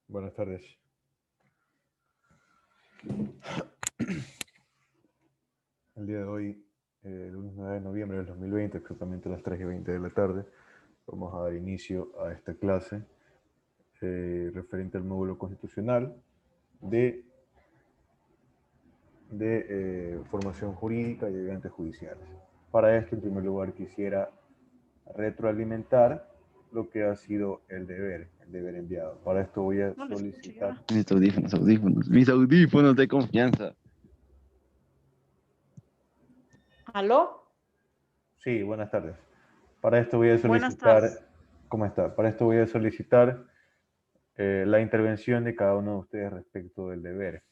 Buenas tardes. El día de hoy, lunes 9 de noviembre del 2020, exactamente a las 3:20 de la tarde, vamos a dar inicio a esta clase referente al módulo constitucional de formación jurídica y eventos judiciales. Para esto, en primer lugar, quisiera retroalimentar lo que ha sido el deber enviado. Para esto voy a solicitar... Mis audífonos de confianza. ¿Aló? Sí, buenas tardes. Para esto voy a Buenas tardes. solicitar... ¿Cómo está? Para esto voy a solicitar la intervención de cada uno de ustedes respecto del deber.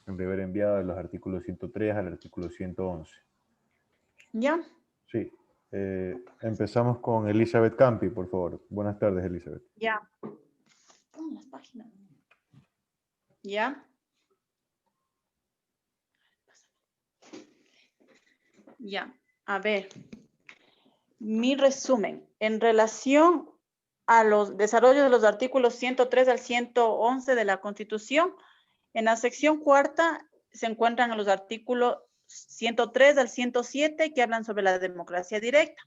El deber enviado de los artículos 103 al artículo 111. ¿Ya? Sí. Empezamos con Elizabeth Campi, por favor. Buenas tardes, Elizabeth. Ya. Pon las páginas. ¿Ya? Ya. A ver. Mi resumen. En relación a los desarrollos de los artículos 103 al 111 de la Constitución, en la sección cuarta se encuentran los artículos 103 al 107 que hablan sobre la democracia directa.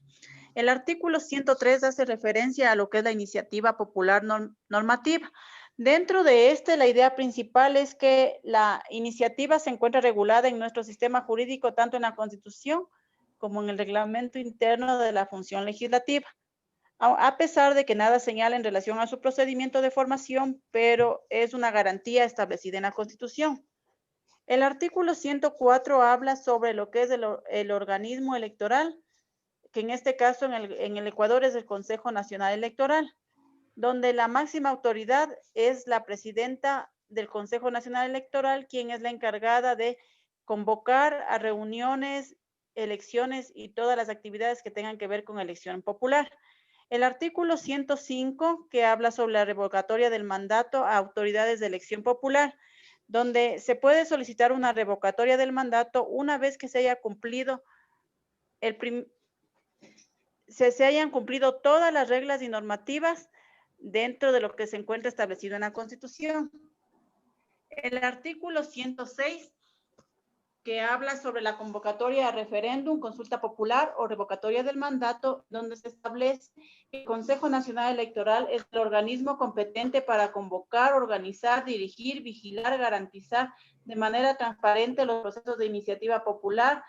El artículo 103 hace referencia a lo que es la iniciativa popular normativa. Dentro de este, la idea principal es que la iniciativa se encuentra regulada en nuestro sistema jurídico, tanto en la Constitución como en el reglamento interno de la función legislativa. A pesar de que nada señala en relación a su procedimiento de formación, pero es una garantía establecida en la Constitución. El artículo 104 habla sobre lo que es el organismo electoral, que en este caso en el Ecuador es el Consejo Nacional Electoral, donde la máxima autoridad es la presidenta del Consejo Nacional Electoral, quien es la encargada de convocar a reuniones, elecciones y todas las actividades que tengan que ver con elección popular. El artículo 105, que habla sobre la revocatoria del mandato a autoridades de elección popular, donde se puede solicitar una revocatoria del mandato una vez que se haya cumplido se hayan cumplido todas las reglas y normativas dentro de lo que se encuentra establecido en la Constitución. El artículo 106, que habla sobre la convocatoria a referéndum, consulta popular o revocatoria del mandato, donde se establece que el Consejo Nacional Electoral es el organismo competente para convocar, organizar, dirigir, vigilar, garantizar de manera transparente los procesos de iniciativa popular,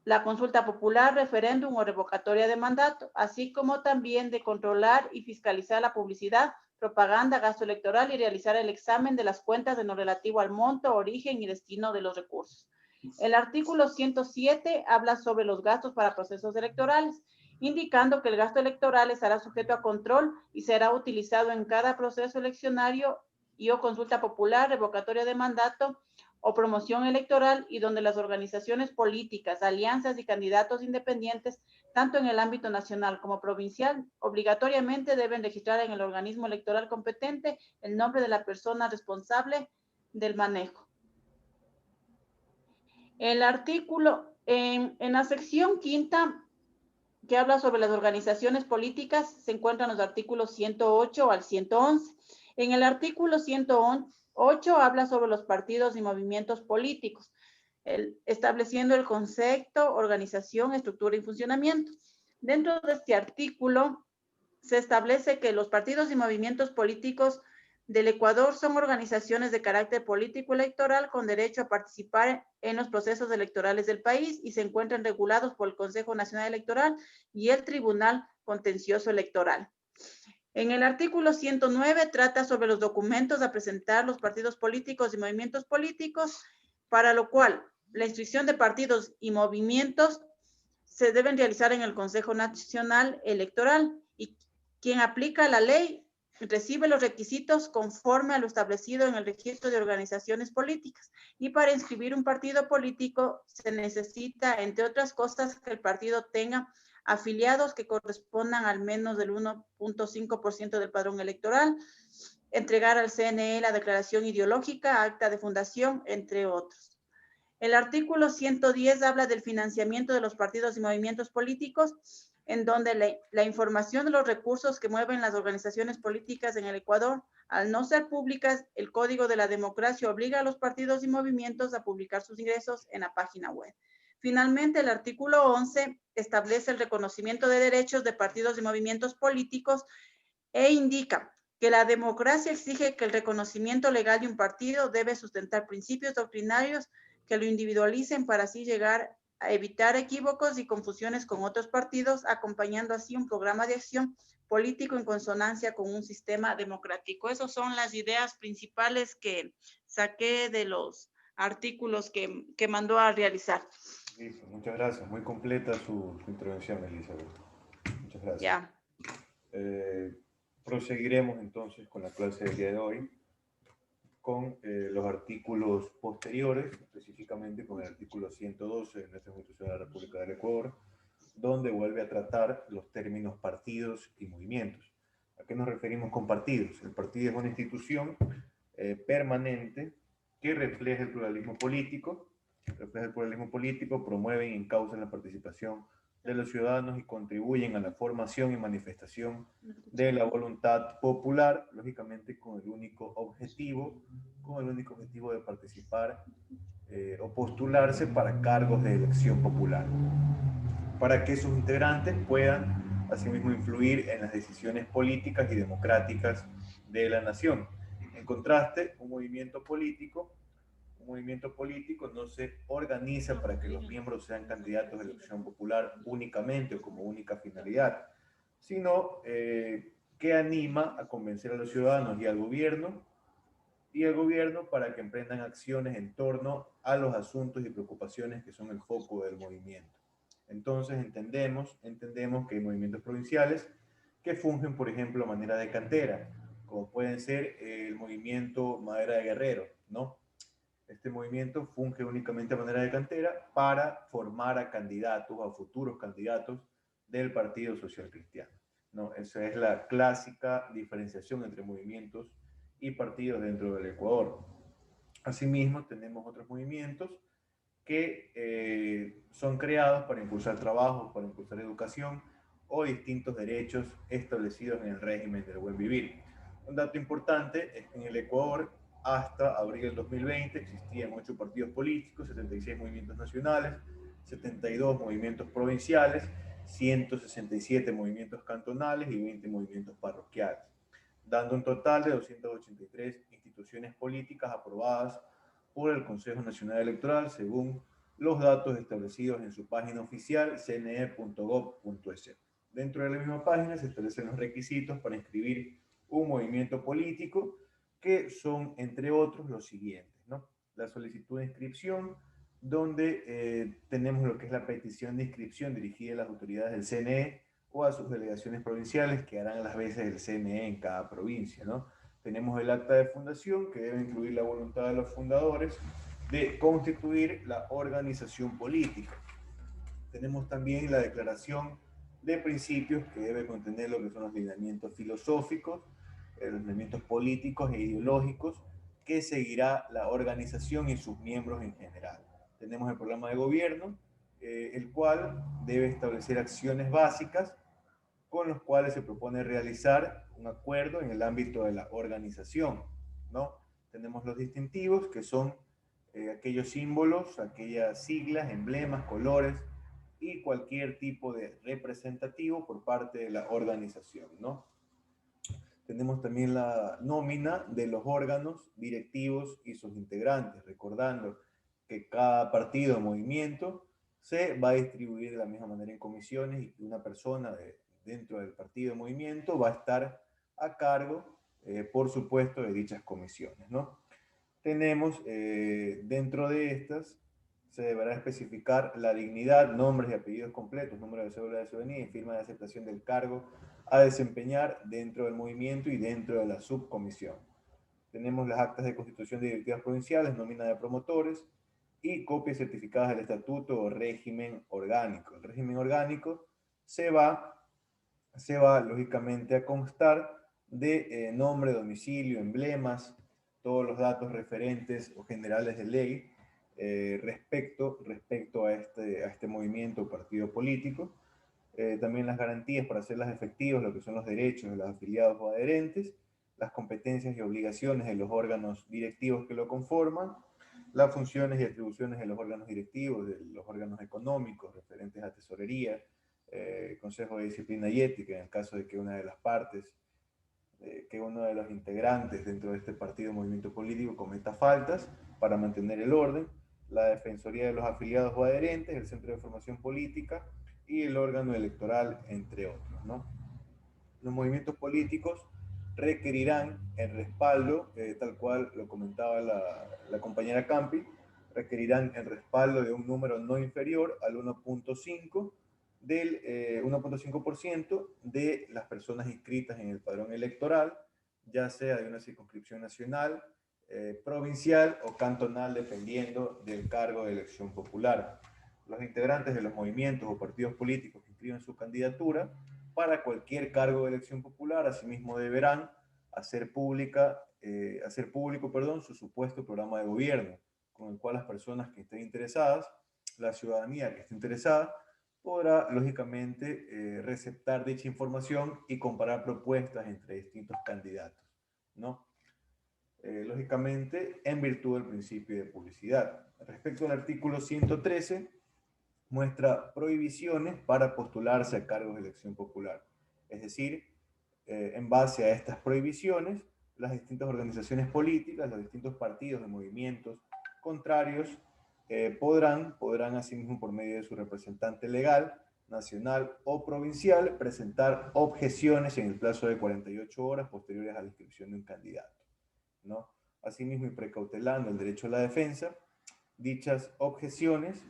la consulta popular, referéndum o revocatoria de mandato, así como también de controlar y fiscalizar la publicidad, propaganda, gasto electoral y realizar el examen de las cuentas en lo relativo al monto, origen y destino de los recursos. El artículo 107 habla sobre los gastos para procesos electorales, indicando que el gasto electoral estará sujeto a control y será utilizado en cada proceso eleccionario y o consulta popular, revocatoria de mandato o promoción electoral, y donde las organizaciones políticas, alianzas y candidatos independientes, tanto en el ámbito nacional como provincial, obligatoriamente deben registrar en el organismo electoral competente el nombre de la persona responsable del manejo. El artículo, en la sección quinta, que habla sobre las organizaciones políticas, se encuentran los artículos 108 al 111. En el artículo 108 habla sobre los partidos y movimientos políticos, estableciendo el concepto, organización, estructura y funcionamiento. Dentro de este artículo se establece que los partidos y movimientos políticos del Ecuador son organizaciones de carácter político electoral con derecho a participar en los procesos electorales del país y se encuentran regulados por el Consejo Nacional Electoral y el Tribunal Contencioso Electoral. En el artículo 109 trata sobre los documentos a presentar los partidos políticos y movimientos políticos, para lo cual la inscripción de partidos y movimientos se deben realizar en el Consejo Nacional Electoral y quien aplica la ley recibe los requisitos conforme a lo establecido en el registro de organizaciones políticas. Y para inscribir un partido político se necesita, entre otras cosas, que el partido tenga afiliados que correspondan al menos del 1.5% del padrón electoral, entregar al CNE la declaración ideológica, acta de fundación, entre otros. El artículo 110 habla del financiamiento de los partidos y movimientos políticos, en donde la información de los recursos que mueven las organizaciones políticas en el Ecuador, al no ser públicas, el Código de la Democracia obliga a los partidos y movimientos a publicar sus ingresos en la página web. Finalmente, el artículo 11 establece el reconocimiento de derechos de partidos y movimientos políticos e indica que la democracia exige que el reconocimiento legal de un partido debe sustentar principios doctrinarios que lo individualicen para así llegar a evitar equívocos y confusiones con otros partidos, acompañando así un programa de acción político en consonancia con un sistema democrático. Esas son las ideas principales que saqué de los artículos que mandó a realizar. Listo, muchas gracias. Muy completa su intervención, Elizabeth. Muchas gracias. Ya. Proseguiremos entonces con la clase del día de hoy, con los artículos posteriores, específicamente con el artículo 112 de nuestra Constitución de la República del Ecuador, donde vuelve a tratar los términos partidos y movimientos. ¿A qué nos referimos con partidos? El partido es una institución permanente que refleja el pluralismo político, promueven y encausan la participación de los ciudadanos y contribuyen a la formación y manifestación de la voluntad popular, lógicamente con el único objetivo de participar o postularse para cargos de elección popular, para que sus integrantes puedan asimismo influir en las decisiones políticas y democráticas de la nación. En contraste, un movimiento político no se organiza para que los miembros sean candidatos de elección popular únicamente o como única finalidad, sino que anima a convencer a los ciudadanos y al gobierno para que emprendan acciones en torno a los asuntos y preocupaciones que son el foco del movimiento. Entonces entendemos que hay movimientos provinciales que fungen, por ejemplo, a manera de cantera, como pueden ser el movimiento Madera de Guerrero, ¿no? Este movimiento funge únicamente a manera de cantera para formar a candidatos, a futuros candidatos del Partido Social Cristiano, ¿no? Esa es la clásica diferenciación entre movimientos y partidos dentro del Ecuador. Asimismo, tenemos otros movimientos que son creados para impulsar trabajos, para impulsar educación o distintos derechos establecidos en el régimen del buen vivir. Un dato importante es que en el Ecuador, hasta abril del 2020, existían 8 partidos políticos, 76 movimientos nacionales, 72 movimientos provinciales, 167 movimientos cantonales y 20 movimientos parroquiales, dando un total de 283 instituciones políticas aprobadas por el Consejo Nacional Electoral, según los datos establecidos en su página oficial cne.gov.es. Dentro de la misma página se establecen los requisitos para inscribir un movimiento político, que son, entre otros, los siguientes, ¿no? La solicitud de inscripción, donde tenemos lo que es la petición de inscripción dirigida a las autoridades del CNE o a sus delegaciones provinciales, que harán las veces del CNE en cada provincia, ¿no? Tenemos el acta de fundación, que debe incluir la voluntad de los fundadores de constituir la organización política. Tenemos también la declaración de principios, que debe contener lo que son los lineamientos filosóficos, los lineamientos políticos e ideológicos que seguirá la organización y sus miembros en general. Tenemos el programa de gobierno, el cual debe establecer acciones básicas con los cuales se propone realizar un acuerdo en el ámbito de la organización, ¿no? Tenemos los distintivos, que son aquellos símbolos, aquellas siglas, emblemas, colores y cualquier tipo de representativo por parte de la organización, ¿no? Tenemos también la nómina de los órganos directivos y sus integrantes, recordando que cada partido o movimiento se va a distribuir de la misma manera en comisiones y una persona dentro del partido o movimiento va a estar a cargo, por supuesto, de dichas comisiones, ¿no? Tenemos dentro de estas, se deberá especificar la dignidad, nombres y apellidos completos, número de cédula de ciudadanía y firma de aceptación del cargo a desempeñar dentro del movimiento y dentro de la subcomisión. Tenemos las actas de constitución de directivas provinciales, nómina de promotores y copias certificadas del estatuto o régimen orgánico. El régimen orgánico se va lógicamente a constar de nombre, domicilio, emblemas, todos los datos referentes o generales de ley respecto a este movimiento o partido político. también las garantías para hacerlas efectivas, lo que son los derechos de los afiliados o adherentes, las competencias y obligaciones de los órganos directivos que lo conforman, las funciones y atribuciones de los órganos directivos, de los órganos económicos referentes a tesorería, Consejo de Disciplina y Ética, en el caso de que una de las partes, que uno de los integrantes dentro de este partido o movimiento político cometa faltas para mantener el orden, la Defensoría de los Afiliados o Adherentes, el Centro de Formación Política y el órgano electoral, entre otros, ¿no? Los movimientos políticos requerirán el respaldo, tal cual lo comentaba la compañera Campi, requerirán el respaldo de un número no inferior al 1.5 del 1.5% de las personas inscritas en el padrón electoral, ya sea de una circunscripción nacional, provincial o cantonal, dependiendo del cargo de elección popular. Los integrantes de los movimientos o partidos políticos que inscriben su candidatura para cualquier cargo de elección popular, asimismo deberán hacer público, su supuesto programa de gobierno, con el cual las personas que estén interesadas, la ciudadanía que esté interesada, podrá lógicamente receptar dicha información y comparar propuestas entre distintos candidatos, ¿no? Lógicamente, en virtud del principio de publicidad. Respecto al artículo 113, muestra prohibiciones para postularse a cargos de elección popular. Es decir, en base a estas prohibiciones, las distintas organizaciones políticas, los distintos partidos de movimientos contrarios podrán asimismo por medio de su representante legal, nacional o provincial, presentar objeciones en el plazo de 48 horas posteriores a la inscripción de un candidato, ¿no? Asimismo, y precautelando el derecho a la defensa, dichas objeciones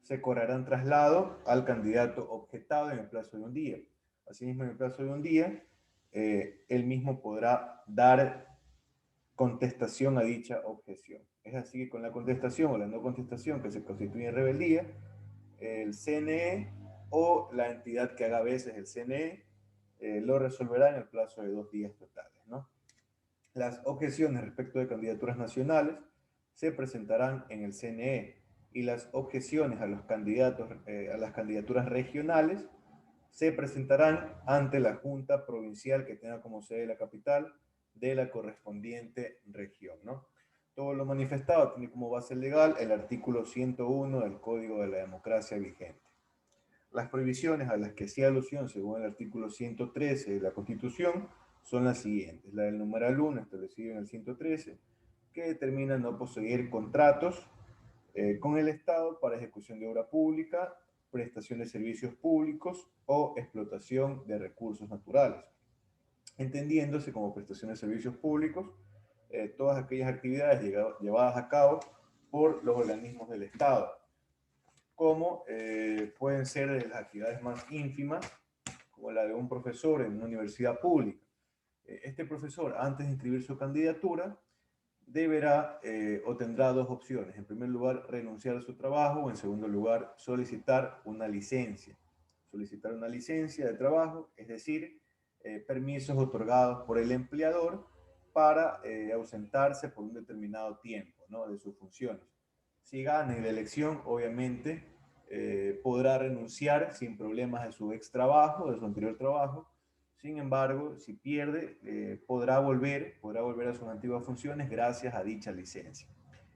se correrán traslado al candidato objetado en el plazo de un día. Asimismo, en el plazo de un día, él mismo podrá dar contestación a dicha objeción. Es así que con la contestación o la no contestación que se constituye en rebeldía, el CNE o la entidad que haga veces el CNE lo resolverá en el plazo de 2 días totales, ¿no? Las objeciones respecto de candidaturas nacionales se presentarán en el CNE y las objeciones a los candidatos, a las candidaturas regionales se presentarán ante la Junta Provincial que tenga como sede la capital de la correspondiente región, ¿no? Todo lo manifestado tiene como base legal el artículo 101 del Código de la Democracia vigente. Las prohibiciones a las que hacía alusión según el artículo 113 de la Constitución son las siguientes. La del numeral 1 establecido en el 113, que determina no poseer contratos con el Estado para ejecución de obra pública, prestación de servicios públicos o explotación de recursos naturales, entendiéndose como prestación de servicios públicos todas aquellas actividades llevadas a cabo por los organismos del Estado, como pueden ser las actividades más ínfimas, como la de un profesor en una universidad pública. Este profesor, antes de inscribir su candidatura, deberá o tendrá dos opciones. En primer lugar, renunciar a su trabajo o en segundo lugar, solicitar una licencia. Solicitar una licencia de trabajo, es decir, permisos otorgados por el empleador para ausentarse por un determinado tiempo, ¿no?, de sus funciones. Si gana en la elección, obviamente, podrá renunciar sin problemas de su ex trabajo, de su anterior trabajo. Sin embargo, si pierde, podrá volver a sus antiguas funciones gracias a dicha licencia.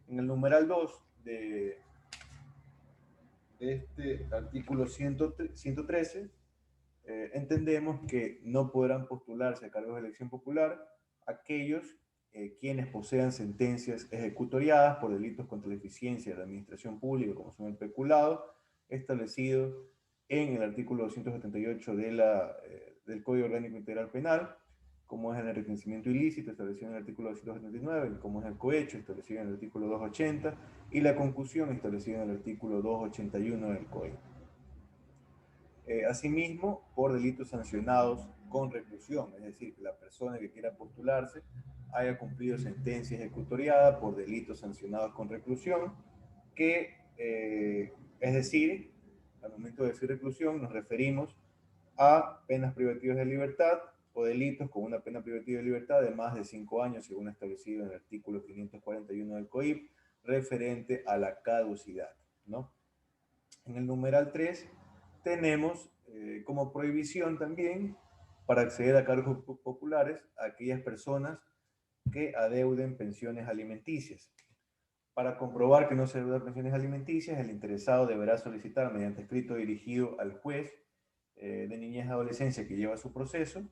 En el numeral 2 de este artículo 113, entendemos que no podrán postularse a cargos de elección popular aquellos quienes posean sentencias ejecutoriadas por delitos contra la eficiencia de la administración pública, como son el peculado, establecido en el artículo 278 del Código Orgánico Integral Penal, como es el enriquecimiento ilícito, establecido en el artículo 279, como es el cohecho, establecido en el artículo 280, y la concusión, establecida en el artículo 281 del Código. Asimismo, por delitos sancionados con reclusión, es decir, que la persona que quiera postularse haya cumplido sentencia ejecutoriada por delitos sancionados con reclusión, que, es decir, al momento de decir reclusión nos referimos a penas privativas de libertad o delitos con una pena privativa de libertad de más de 5 años, según establecido en el artículo 541 del COIP, referente a la caducidad, ¿no? En el numeral 3 tenemos como prohibición también para acceder a cargos populares a aquellas personas que adeuden pensiones alimenticias. Para comprobar que no se adeudan pensiones alimenticias, el interesado deberá solicitar mediante escrito dirigido al juez de niñez y adolescencia que lleva su proceso,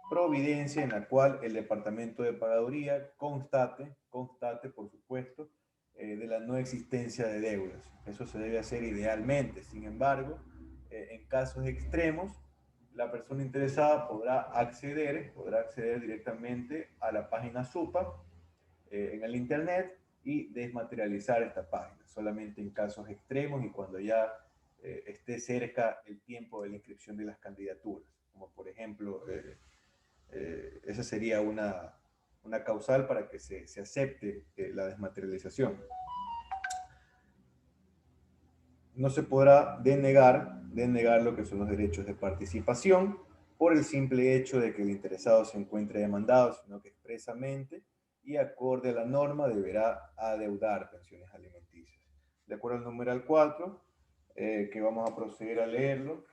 providencia en la cual el Departamento de Pagaduría constate por supuesto, de la no existencia de deudas. Eso se debe hacer idealmente. Sin embargo, en casos extremos, la persona interesada podrá acceder directamente a la página SUPA en el Internet y desmaterializar esta página, solamente en casos extremos y cuando ya esté cerca el tiempo de la inscripción de las candidaturas, como por ejemplo, esa sería una causal para que se acepte la desmaterialización. No se podrá denegar lo que son los derechos de participación por el simple hecho de que el interesado se encuentre demandado, sino que expresamente y acorde a la norma deberá adeudar pensiones alimenticias. De acuerdo al numeral 4, que vamos a proceder a leerlo.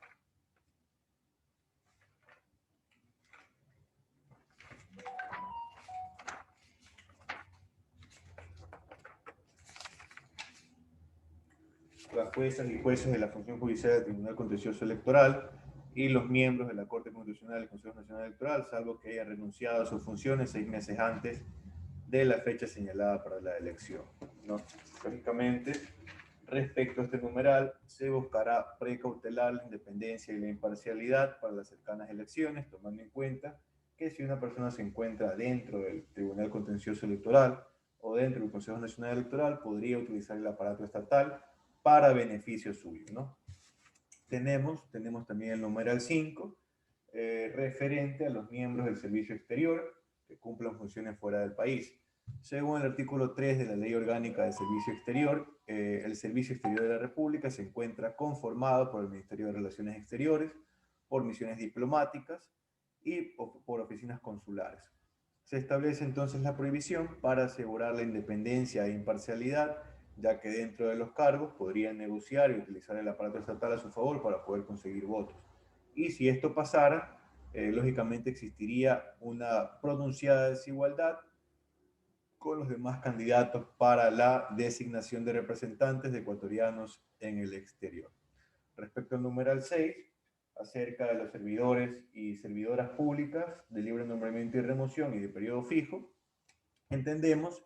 Las juezas y jueces de la función judicial del Tribunal Contencioso Electoral y los miembros de la Corte Constitucional y del Consejo Nacional Electoral, salvo que hayan renunciado a sus funciones 6 meses antes de la fecha señalada para la elección, ¿no? Lógicamente, respecto a este numeral, se buscará precautelar la independencia y la imparcialidad para las cercanas elecciones, tomando en cuenta que si una persona se encuentra dentro del Tribunal Contencioso Electoral o dentro del Consejo Nacional Electoral, podría utilizar el aparato estatal para beneficio suyo, ¿no? Tenemos también el numeral 5, referente a los miembros del servicio exterior que cumplan funciones fuera del país. Según el artículo 3 de la Ley Orgánica de Servicio Exterior, el Servicio Exterior de la República se encuentra conformado por el Ministerio de Relaciones Exteriores, por misiones diplomáticas y por oficinas consulares. Se establece entonces la prohibición para asegurar la independencia e imparcialidad, ya que dentro de los cargos podrían negociar y utilizar el aparato estatal a su favor para poder conseguir votos. Y si esto pasara, lógicamente existiría una pronunciada desigualdad con los demás candidatos para la designación de representantes de ecuatorianos en el exterior. Respecto al numeral 6, acerca de los servidores y servidoras públicas de libre nombramiento y remoción y de periodo fijo, entendemos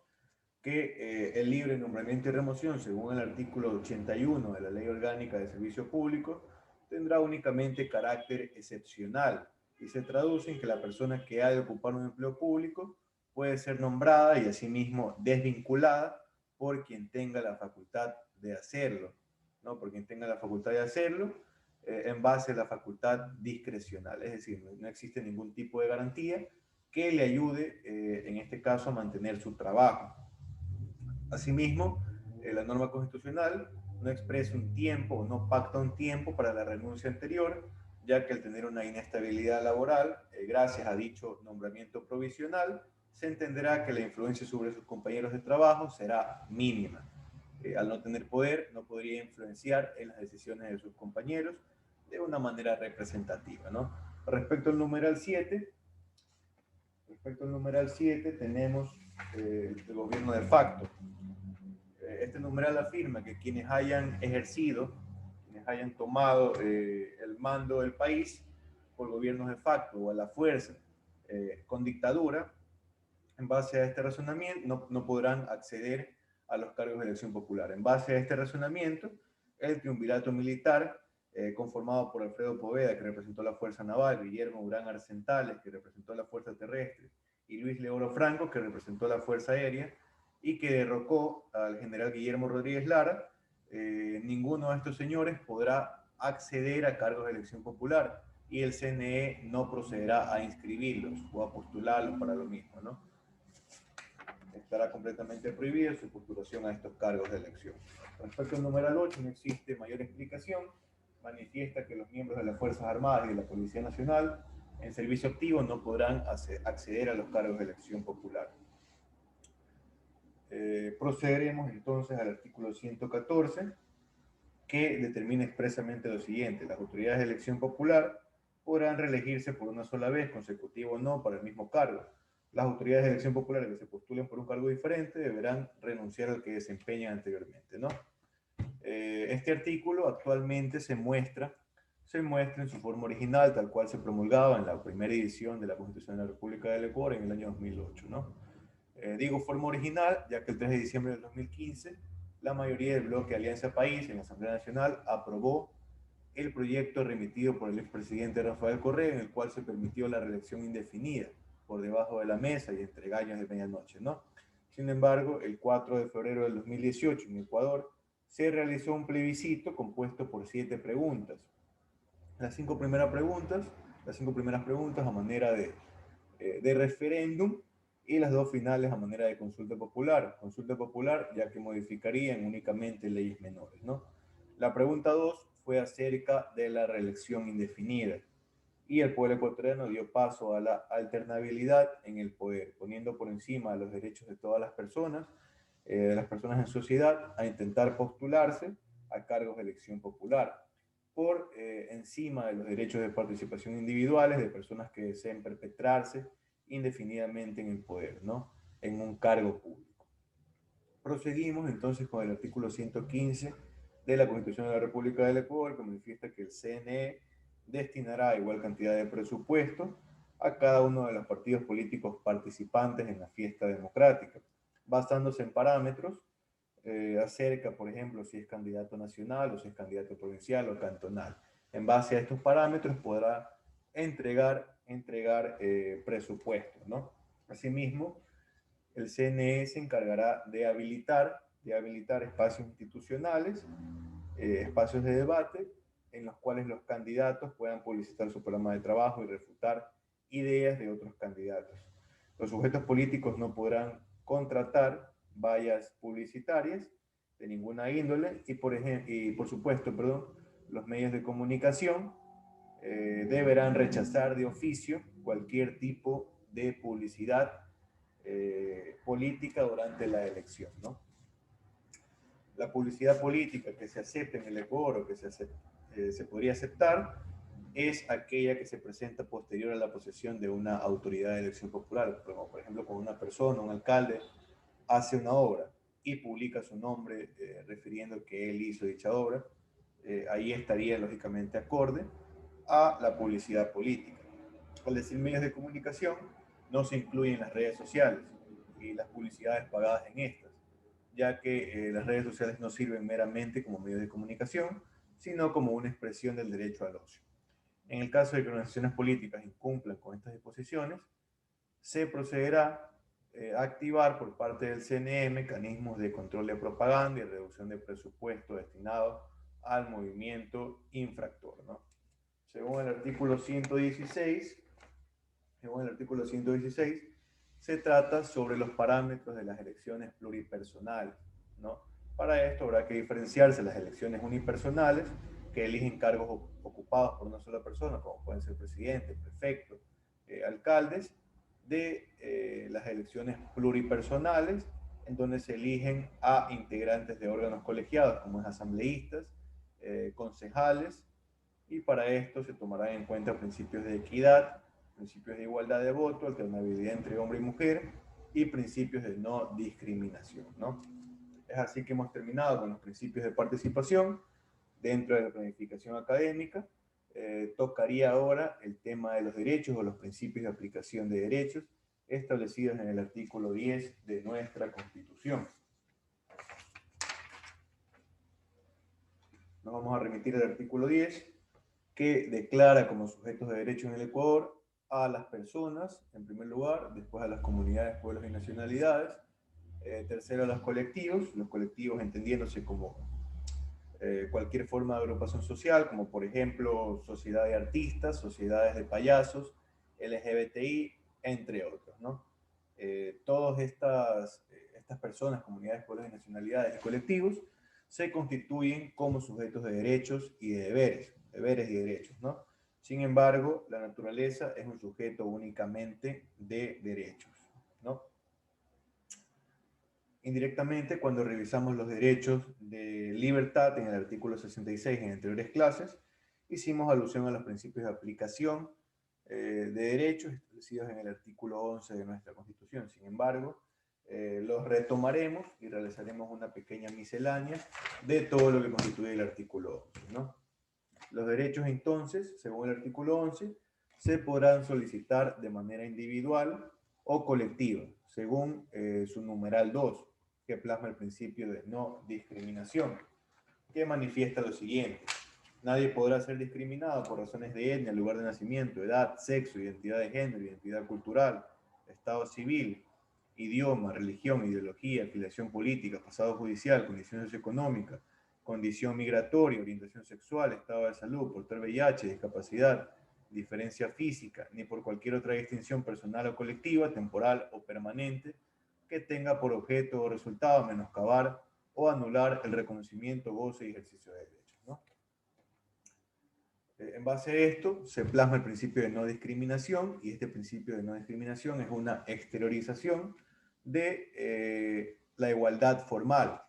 que el libre nombramiento y remoción, según el artículo 81 de la Ley Orgánica de Servicio Público, tendrá únicamente carácter excepcional y se traduce en que la persona que ha de ocupar un empleo público puede ser nombrada y asimismo desvinculada por quien tenga la facultad de hacerlo, ¿no? Por quien tenga la facultad de hacerlo en base a la facultad discrecional, es decir, no existe ningún tipo de garantía que le ayude, en este caso, a mantener su trabajo. Asimismo, la norma constitucional no expresa un tiempo o no pacta un tiempo para la renuncia anterior, ya que al tener una inestabilidad laboral, gracias a dicho nombramiento provisional, se entenderá que la influencia sobre sus compañeros de trabajo será mínima. Al no tener poder, no podría influenciar en las decisiones de sus compañeros de una manera representativa, ¿no? Respecto al numeral 7, tenemos el gobierno de facto. Este numeral afirma que quienes hayan ejercido, quienes hayan tomado el mando del país por gobiernos de facto o a la fuerza con dictadura, en base a este razonamiento no podrán acceder a los cargos de elección popular. En base a este razonamiento, el triunvirato militar, conformado por Alfredo Poveda, que representó la Fuerza Naval, Guillermo Urán Arcentales, que representó la Fuerza Terrestre, y Luis Leoro Franco, que representó la Fuerza Aérea, y que derrocó al general Guillermo Rodríguez Lara, ninguno de estos señores podrá acceder a cargos de elección popular y el CNE no procederá a inscribirlos o a postularlos para lo mismo, ¿no? Estará completamente prohibida su postulación a estos cargos de elección. Respecto al numeral 8, no existe mayor explicación. Manifiesta que los miembros de las Fuerzas Armadas y de la Policía Nacional en servicio activo no podrán acceder a los cargos de elección popular. Procederemos entonces al artículo 114, que determina expresamente lo siguiente: las autoridades de elección popular podrán reelegirse por una sola vez, consecutivo o no, para el mismo cargo. Las autoridades de elección popular que se postulen por un cargo diferente deberán renunciar al que desempeñan anteriormente, ¿no? Este artículo actualmente se muestra en su forma original, tal cual se promulgaba en la primera edición de la Constitución de la República del Ecuador en el año 2008, ¿no? Digo forma original, ya que el 3 de diciembre del 2015, la mayoría del bloque Alianza País en la Asamblea Nacional aprobó el proyecto remitido por el expresidente Rafael Correa, en el cual se permitió la reelección indefinida por debajo de la mesa y entre gallos de medianoche, ¿no? Sin embargo, el 4 de febrero del 2018 en Ecuador se realizó un plebiscito compuesto por 7 preguntas. Las 5 primeras preguntas a manera de referéndum, y las 2 finales a manera de consulta popular. Consulta popular, ya que modificarían únicamente leyes menores, ¿no? La pregunta 2 fue acerca de la reelección indefinida, y el pueblo ecuatoriano dio paso a la alternabilidad en el poder, poniendo por encima los derechos de todas las personas en sociedad, a intentar postularse a cargos de elección popular, por encima de los derechos de participación individuales de personas que deseen perpetrarse indefinidamente en el poder, ¿no? En un cargo público. Proseguimos entonces con el artículo 115 de la Constitución de la República del Ecuador, que manifiesta que el CNE destinará igual cantidad de presupuesto a cada uno de los partidos políticos participantes en la fiesta democrática, basándose en parámetros acerca, por ejemplo, si es candidato nacional o si es candidato provincial o cantonal. En base a estos parámetros podrá entregar presupuestos, ¿no? Asimismo, el CNE se encargará de habilitar espacios institucionales, espacios de debate, en los cuales los candidatos puedan publicitar su programa de trabajo y refutar ideas de otros candidatos. Los sujetos políticos no podrán contratar vallas publicitarias de ninguna índole, y por supuesto, los medios de comunicación deberán rechazar de oficio cualquier tipo de publicidad política durante la elección, ¿no? La publicidad política que se acepte en el Ecuador o que se podría aceptar es aquella que se presenta posterior a la posesión de una autoridad de elección popular, como por ejemplo cuando una persona, un alcalde, hace una obra y publica su nombre refiriendo que él hizo dicha obra. Ahí estaría lógicamente acorde a la publicidad política. Al decir medios de comunicación, no se incluyen las redes sociales y las publicidades pagadas en estas, ya que las redes sociales no sirven meramente como medios de comunicación, sino como una expresión del derecho al ocio. En el caso de que organizaciones políticas incumplan con estas disposiciones, se procederá a activar por parte del CNE mecanismos de control de propaganda y reducción de presupuesto destinado al movimiento infractor, ¿no? Según el artículo 116, se trata sobre los parámetros de las elecciones pluripersonales, ¿no? Para esto habrá que diferenciarse las elecciones unipersonales, que eligen cargos ocupados por una sola persona, como pueden ser presidente, prefecto, alcaldes, de las elecciones pluripersonales, en donde se eligen a integrantes de órganos colegiados, como es asambleístas, concejales, y para esto se tomarán en cuenta principios de equidad, principios de igualdad de voto, alternabilidad entre hombre y mujer y principios de no discriminación, ¿no? Es así que hemos terminado con los principios de participación dentro de la planificación académica. Tocaría ahora el tema de los derechos o los principios de aplicación de derechos establecidos en el artículo 10 de nuestra Constitución. Nos vamos a remitir al artículo 10, que declara como sujetos de derecho en el Ecuador a las personas, en primer lugar, después a las comunidades, pueblos y nacionalidades, tercero a los colectivos entendiéndose como cualquier forma de agrupación social, como por ejemplo sociedad de artistas, sociedades de payasos, LGBTI, entre otros, ¿no? Todas estas personas, comunidades, pueblos y nacionalidades y colectivos se constituyen como sujetos de derechos y de deberes y derechos, ¿no? Sin embargo, la naturaleza es un sujeto únicamente de derechos, ¿no? Indirectamente, cuando revisamos los derechos de libertad en el artículo 66 en anteriores clases, hicimos alusión a los principios de aplicación de derechos establecidos en el artículo 11 de nuestra Constitución. Sin embargo, los retomaremos y realizaremos una pequeña miscelánea de todo lo que constituye el artículo 11, ¿no? Los derechos, entonces, según el artículo 11, se podrán solicitar de manera individual o colectiva, según su numeral 2, que plasma el principio de no discriminación, que manifiesta lo siguiente: nadie podrá ser discriminado por razones de etnia, lugar de nacimiento, edad, sexo, identidad de género, identidad cultural, estado civil, idioma, religión, ideología, afiliación política, pasado judicial, condición socioeconómica, condición migratoria, orientación sexual, estado de salud, portar VIH, discapacidad, diferencia física, ni por cualquier otra distinción personal o colectiva, temporal o permanente, que tenga por objeto o resultado menoscabar o anular el reconocimiento, goce y ejercicio de derechos, ¿no? En base a esto, se plasma el principio de no discriminación, y este principio de no discriminación es una exteriorización de la igualdad formal,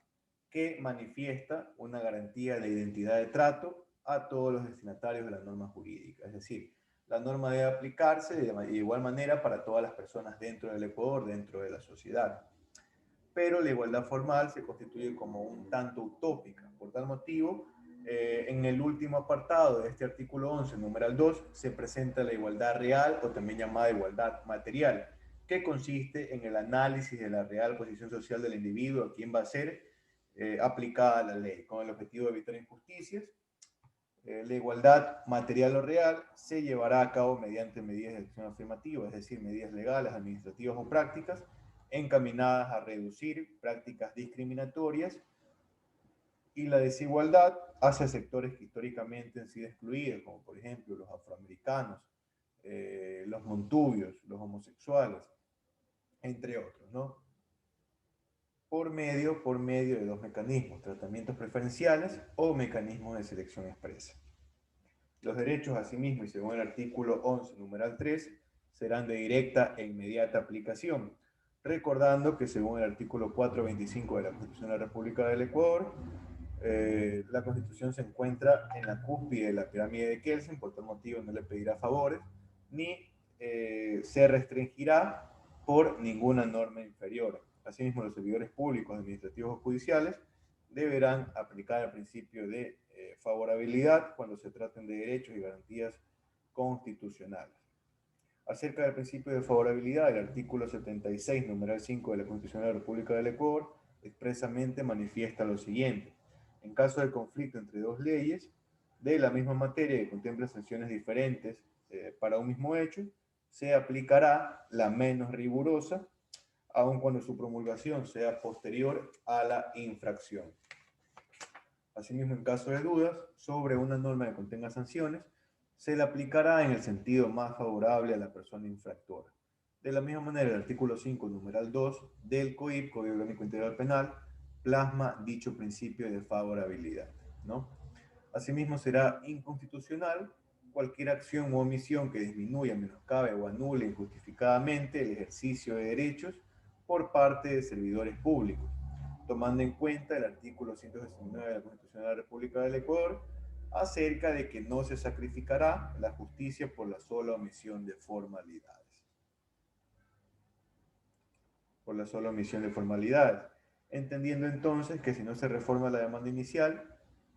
que manifiesta una garantía de identidad de trato a todos los destinatarios de la norma jurídica. Es decir, la norma debe aplicarse de igual manera para todas las personas dentro del Ecuador, dentro de la sociedad. Pero la igualdad formal se constituye como un tanto utópica. Por tal motivo, en el último apartado de este artículo 11, numeral 2, se presenta la igualdad real, o también llamada igualdad material, que consiste en el análisis de la real posición social del individuo a quien va a ser aplicada la ley, con el objetivo de evitar injusticias. La igualdad material o real se llevará a cabo mediante medidas de acción afirmativa, es decir, medidas legales, administrativas o prácticas encaminadas a reducir prácticas discriminatorias y la desigualdad hacia sectores que históricamente han sido excluidos, como por ejemplo los afroamericanos, los montubios, los homosexuales, entre otros, ¿no? Por medio de dos mecanismos: tratamientos preferenciales o mecanismos de selección expresa. Los derechos, asimismo, y según el artículo 11, numeral 3, serán de directa e inmediata aplicación, recordando que según el artículo 425 de la Constitución de la República del Ecuador, la Constitución se encuentra en la cúspide de la pirámide de Kelsen, por tal motivo no le pedirá favores, ni se restringirá por ninguna norma inferior. Asimismo, los servidores públicos, administrativos o judiciales deberán aplicar el principio de favorabilidad cuando se traten de derechos y garantías constitucionales. Acerca del principio de favorabilidad, el artículo 76, numeral 5 de la Constitución de la República del Ecuador expresamente manifiesta lo siguiente: en caso de conflicto entre dos leyes de la misma materia que contemplan sanciones diferentes para un mismo hecho, se aplicará la menos rigurosa, aun cuando su promulgación sea posterior a la infracción. Asimismo, en caso de dudas sobre una norma que contenga sanciones, se le aplicará en el sentido más favorable a la persona infractora. De la misma manera, el artículo 5, numeral 2 del COIP, Código Orgánico Integral Penal, plasma dicho principio de favorabilidad, ¿no? Asimismo, será inconstitucional cualquier acción u omisión que disminuya, menoscabe o anule injustificadamente el ejercicio de derechos por parte de servidores públicos, tomando en cuenta el artículo 169 de la Constitución de la República del Ecuador, acerca de que no se sacrificará la justicia por la sola omisión de formalidades. Por la sola omisión de formalidades. Entendiendo entonces que si no se reforma la demanda inicial,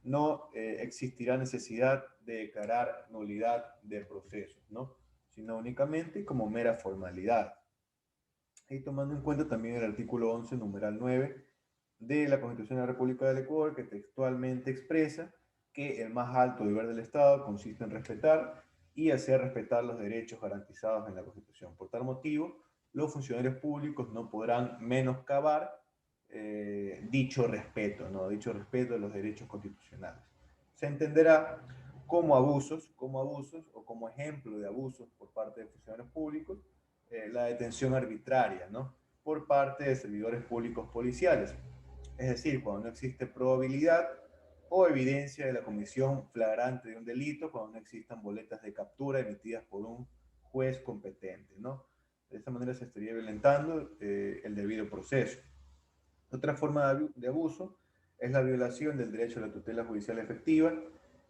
no existirá necesidad de declarar nulidad de procesos, ¿no? Sino únicamente como mera formalidad. Y tomando en cuenta también el artículo 11, numeral 9 de la Constitución de la República del Ecuador, que textualmente expresa que el más alto deber del Estado consiste en respetar y hacer respetar los derechos garantizados en la Constitución. Por tal motivo, los funcionarios públicos no podrán menoscabar dicho respeto, ¿no? Dicho respeto de los derechos constitucionales. Se entenderá como abusos o como ejemplo de abusos por parte de funcionarios públicos, la detención arbitraria, ¿no? Por parte de servidores públicos policiales. Es decir, cuando no existe probabilidad o evidencia de la comisión flagrante de un delito, cuando no existan boletas de captura emitidas por un juez competente, ¿no? De esta manera se estaría violentando el debido proceso. Otra forma de abuso es la violación del derecho a la tutela judicial efectiva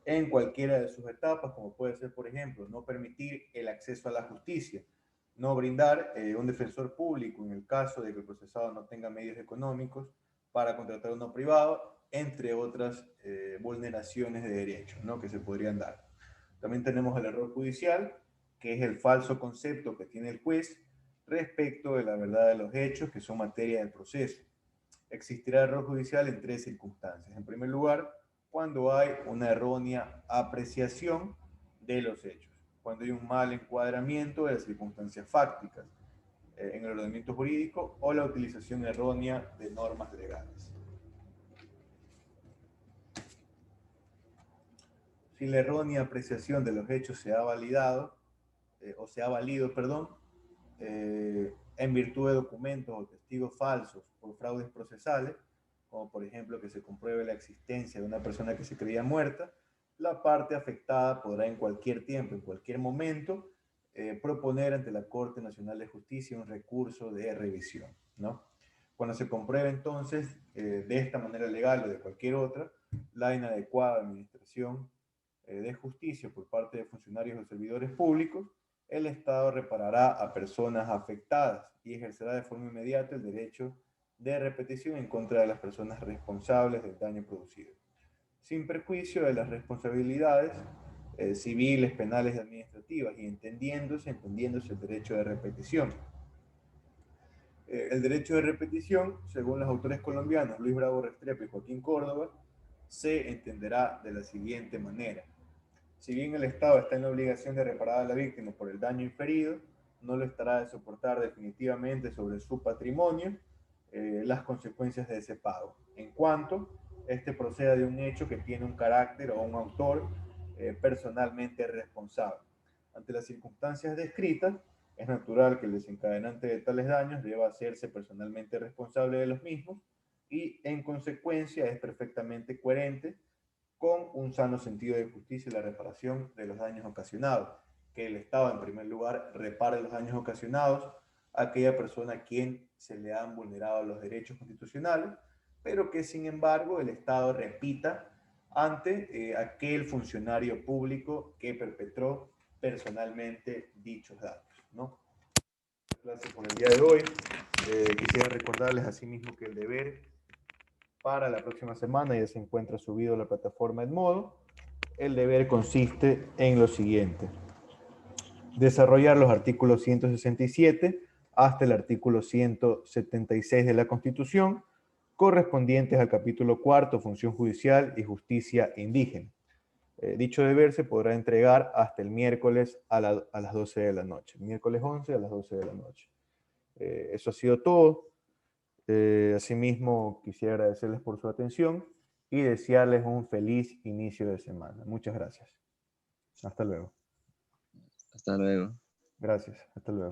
en cualquiera de sus etapas, como puede ser, por ejemplo, no permitir el acceso a la justicia, no brindar un defensor público en el caso de que el procesado no tenga medios económicos para contratar a uno privado, entre otras vulneraciones de derechos, ¿no?, que se podrían dar. También tenemos el error judicial, que es el falso concepto que tiene el juez respecto de la verdad de los hechos que son materia del proceso. Existirá error judicial en tres circunstancias. En primer lugar, cuando hay una errónea apreciación de los hechos, cuando hay un mal encuadramiento de las circunstancias fácticas en el ordenamiento jurídico o la utilización errónea de normas legales. Si la errónea apreciación de los hechos se ha validado, en virtud de documentos o testigos falsos por fraudes procesales, como por ejemplo que se compruebe la existencia de una persona que se creía muerta, la parte afectada podrá en cualquier tiempo, en cualquier momento, proponer ante la Corte Nacional de Justicia un recurso de revisión, ¿no? Cuando se compruebe entonces, de esta manera legal o de cualquier otra, la inadecuada administración de justicia por parte de funcionarios o servidores públicos, el Estado reparará a personas afectadas y ejercerá de forma inmediata el derecho de repetición en contra de las personas responsables del daño producido, sin perjuicio de las responsabilidades civiles, penales y administrativas, y entendiéndose el derecho de repetición. El derecho de repetición, según los autores colombianos Luis Bravo Restrepo y Joaquín Córdoba, se entenderá de la siguiente manera. Si bien el Estado está en la obligación de reparar a la víctima por el daño inferido, no lo estará de soportar definitivamente sobre su patrimonio las consecuencias de ese pago, en cuanto este proceda de un hecho que tiene un carácter o un autor personalmente responsable. Ante las circunstancias descritas, es natural que el desencadenante de tales daños deba hacerse personalmente responsable de los mismos y, en consecuencia, es perfectamente coherente con un sano sentido de justicia y la reparación de los daños ocasionados. Que el Estado, en primer lugar, repare los daños ocasionados a aquella persona a quien se le han vulnerado los derechos constitucionales, pero que, sin embargo, el Estado repita ante aquel funcionario público que perpetró personalmente dichos datos, ¿no? Gracias por el día de hoy. Quisiera recordarles asimismo que el deber para la próxima semana ya se encuentra subido a la plataforma Edmodo. El deber consiste en lo siguiente: desarrollar los artículos 167 hasta el artículo 176 de la Constitución, correspondientes al capítulo cuarto, Función Judicial y Justicia Indígena. Dicho deber se podrá entregar hasta el miércoles a las 12 de la noche. Miércoles 11 a las 12 de la noche. Eso ha sido todo. Asimismo, quisiera agradecerles por su atención y desearles un feliz inicio de semana. Muchas gracias. Hasta luego. Hasta luego. Gracias. Hasta luego.